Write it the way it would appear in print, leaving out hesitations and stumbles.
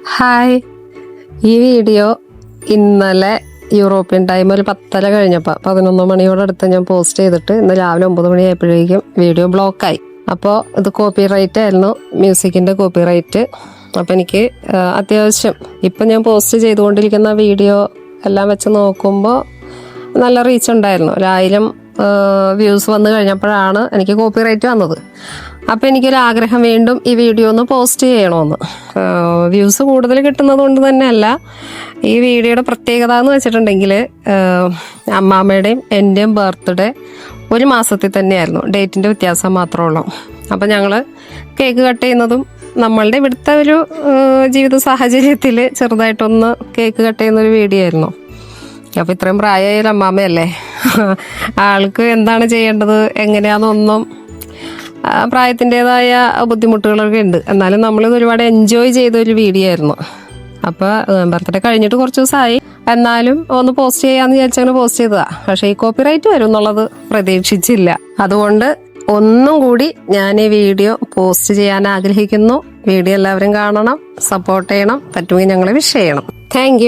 Hi, ഈ video ഇന്നലെ European time ഒരു 10:30 കഴിഞ്ഞപ്പോൾ 11 മണിയോടടുത്ത് ഞാൻ പോസ്റ്റ് ചെയ്തിട്ട് ഇന്ന് രാവിലെ 9 മണിയായപ്പോഴേക്കും വീഡിയോ ബ്ലോക്കായി. അപ്പോൾ ഇത് കോപ്പി റൈറ്റ് ആയിരുന്നു, മ്യൂസിക്കിൻ്റെ കോപ്പി റൈറ്റ്. അപ്പോൾ എനിക്ക് അത്യാവശ്യം ഇപ്പം ഞാൻ പോസ്റ്റ് ചെയ്തുകൊണ്ടിരിക്കുന്ന വീഡിയോ എല്ലാം വെച്ച് നോക്കുമ്പോൾ നല്ല റീച്ച് ഉണ്ടായിരുന്നു. 1000 വ്യൂസ് വന്നു കഴിഞ്ഞപ്പോഴാണ് എനിക്ക് കോപ്പി റൈറ്റ് വന്നത്. അപ്പോൾ എനിക്കൊരാഗ്രഹം വീണ്ടും ഈ വീഡിയോ ഒന്ന് പോസ്റ്റ് ചെയ്യണമെന്ന്. വ്യൂസ് കൂടുതൽ കിട്ടുന്നത് കൊണ്ട് തന്നെയല്ല, ഈ വീഡിയോയുടെ പ്രത്യേകത എന്ന് വെച്ചിട്ടുണ്ടെങ്കിൽ അമ്മാമ്മയുടെയും എൻ്റെയും ബർത്ത്ഡേ ഒരു മാസത്തിൽ തന്നെയായിരുന്നു, ഡേറ്റിൻ്റെ വ്യത്യാസം മാത്രമേ ഉള്ളൂ. അപ്പോൾ ഞങ്ങൾ കേക്ക് കട്ട് ചെയ്യുന്നതും നമ്മളുടെ ഇവിടുത്തെ ഒരു ജീവിത സാഹചര്യത്തിൽ ചെറുതായിട്ടൊന്ന് കേക്ക് കട്ട് ചെയ്യുന്നൊരു വീഡിയോ ആയിരുന്നു. അപ്പോൾ ഇത്രയും പ്രായമായ ഒരു അമ്മാമ്മയല്ലേ, ആൾക്ക് എന്താണ് ചെയ്യേണ്ടത് എങ്ങനെയാണെന്നൊന്നും പ്രായത്തിൻ്റെതായ ബുദ്ധിമുട്ടുകളൊക്കെ ഉണ്ട്. എന്നാലും നമ്മളിത് ഒരുപാട് എൻജോയ് ചെയ്തൊരു വീഡിയോ ആയിരുന്നു. അപ്പോൾ ബർത്ത്ഡേ കഴിഞ്ഞിട്ട് കുറച്ച് ദിവസമായി, എന്നാലും ഒന്ന് പോസ്റ്റ് ചെയ്യാമെന്ന് വിചാരിച്ചങ്ങനെ പോസ്റ്റ് ചെയ്തതാണ്. പക്ഷേ ഈ കോപ്പി റൈറ്റ് വരും എന്നുള്ളത് പ്രതീക്ഷിച്ചില്ല. അതുകൊണ്ട് ഒന്നും കൂടി ഞാൻ ഈ വീഡിയോ പോസ്റ്റ് ചെയ്യാൻ ആഗ്രഹിക്കുന്നു. വീഡിയോ എല്ലാവരും കാണണം, സപ്പോർട്ട് ചെയ്യണം, പറ്റുമെങ്കിൽ ഞങ്ങളെ വിഷ് ചെയ്യണം. താങ്ക്